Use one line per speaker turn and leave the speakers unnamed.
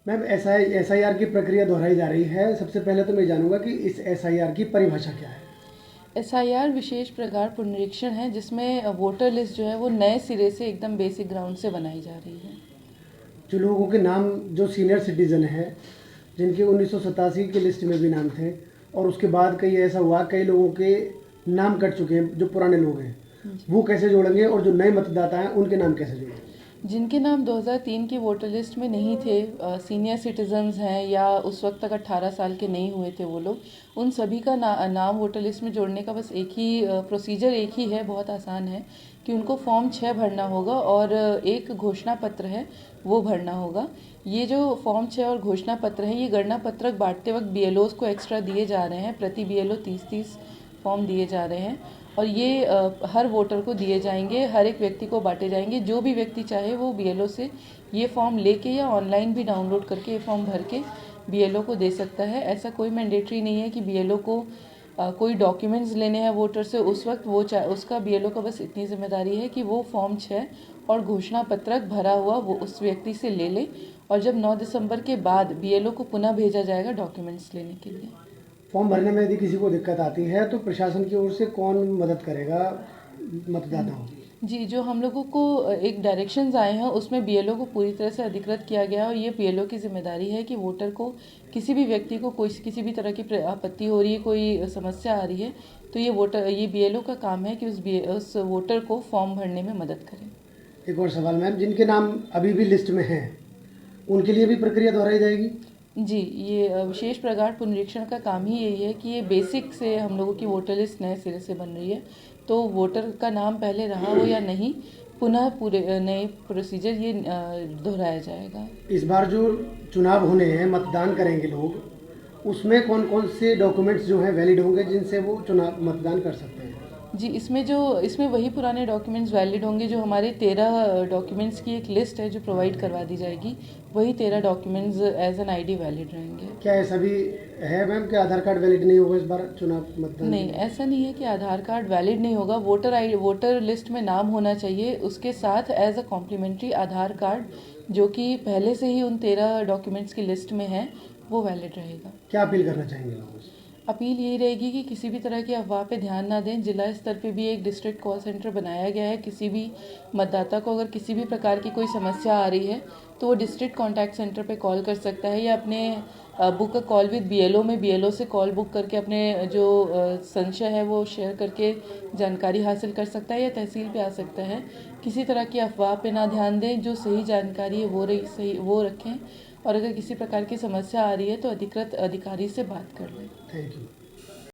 Ma'am SIR की प्रक्रिया दोहराई जा रही है। सबसे पहले तो मैं जानूंगा कि इस SIR की परिभाषा क्या है।
SIR विशेष प्रकार पुनरीक्षण है जिसमें वोटर लिस्ट जो है वो नए सिरे से एकदम बेसिक ग्राउंड से बनाई जा रही है।
जो लोगों के नाम जो सीनियर सिटीजन है, जिनके 1987 की लिस्ट में भी नाम थे, और उसके बाद कई ऐसा हुआ कई लोगों के नाम कट चुके हैं, जो पुराने लोग हैं, वो कैसे जोड़ेंगे, और जो नए मतदाता हैं उनके नाम कैसे जोड़ेंगे।
जिनके नाम 2003 की वोटर लिस्ट में नहीं थे, सीनियर सिटीजन्स हैं या उस वक्त तक 18 साल के नहीं हुए थे वो लोग, उन सभी का नाम वोटर लिस्ट में जोड़ने का बस एक ही प्रोसीजर एक ही है, बहुत आसान है कि उनको फॉर्म 6 भरना होगा और एक घोषणा पत्र है वो भरना होगा। ये जो फॉर्म 6 और घोषणा पत्र है, ये गणना पत्रक बांटते वक्त BLOs को एक्स्ट्रा दिए जा रहे हैं। प्रति BLO 30-30 फॉर्म दिए जा रहे हैं और ये हर वोटर को दिए जाएंगे, हर एक व्यक्ति को बांटे जाएंगे। जो भी व्यक्ति चाहे वो BLO से ये फॉर्म लेके या ऑनलाइन भी डाउनलोड करके ये फॉर्म भर के BLO को दे सकता है। ऐसा कोई मैंडेटरी नहीं है कि BLO को कोई डॉक्यूमेंट्स लेने हैं वोटर से उस वक्त, वो उसका BLO का बस इतनी जिम्मेदारी है कि वो फॉर्म 6 और घोषणा पत्रक भरा हुआ वो उस व्यक्ति से ले ले, और जब 9 दिसंबर के बाद BLO को पुनः भेजा जाएगा डॉक्यूमेंट्स लेने के लिए।
फॉर्म भरने में यदि किसी को दिक्कत आती है तो प्रशासन की ओर से कौन मदद करेगा मतदाताओं की।
जी, जो हम लोगों को एक डायरेक्शंस आए हैं उसमें BLO को पूरी तरह से अधिकृत किया गया है और ये BLO की जिम्मेदारी है कि वोटर को, किसी भी व्यक्ति को कोई किसी भी तरह की आपत्ति हो रही है, कोई समस्या आ रही है, तो ये BLO का काम है कि उस वोटर को फॉर्म भरने में मदद करें।
एक और सवाल मैम, जिनके नाम अभी भी लिस्ट में हैं उनके लिए भी प्रक्रिया दोहराई जाएगी।
जी, ये विशेष प्रगाढ़ पुनरीक्षण का काम ही यही है कि ये बेसिक से हम लोगों की वोटर लिस्ट नए सिरे से बन रही है, तो वोटर का नाम पहले रहा हो या नहीं, पुनः पूरे नए प्रोसीजर ये दोहराया जाएगा।
इस बार जो चुनाव होने हैं, मतदान करेंगे लोग, उसमें कौन कौन से डॉक्यूमेंट्स जो हैं वैलिड होंगे जिनसे वो चुनाव मतदान कर सकते हैं।
जी, इसमें वही पुराने डॉक्यूमेंट्स वैलिड होंगे। जो हमारे 13 डॉक्यूमेंट्स की एक लिस्ट है जो प्रोवाइड करवा दी जाएगी, वही 13 documents as an ID valid रहेंगे।
क्या ऐसा भी है मैम कि आधार कार्ड वैलिड नहीं होगा इस बार चुनाव मतदान के
नहीं,
लिए?
ऐसा नहीं है कि आधार कार्ड वैलिड नहीं होगा। वोटर लिस्ट में नाम होना चाहिए, उसके साथ as a complimentary Aadhaar card जो कि पहले से ही उन 13 डॉक्यूमेंट्स की लिस्ट में है, वो वैलिड रहेगा।
क्या अपील करना चाहेंगे लोगों से।
अपील यही रहेगी कि किसी भी तरह की अफवाह पे ध्यान ना दें। जिला स्तर पे भी एक डिस्ट्रिक्ट कॉल सेंटर बनाया गया है। किसी भी मतदाता को अगर किसी भी प्रकार की कोई समस्या आ रही है तो वो डिस्ट्रिक्ट कॉन्टैक्ट सेंटर पे कॉल कर सकता है, या अपने book a call with BLO में BLO से कॉल बुक करके अपने जो संशय है वो शेयर करके जानकारी हासिल कर सकता है, या तहसील पे आ सकता है। किसी तरह की अफवाह पे ना ध्यान दें, जो सही जानकारी है वो रखें, और अगर किसी प्रकार की समस्या आ रही है तो अधिकृत अधिकारी से बात कर लें।
Thank you.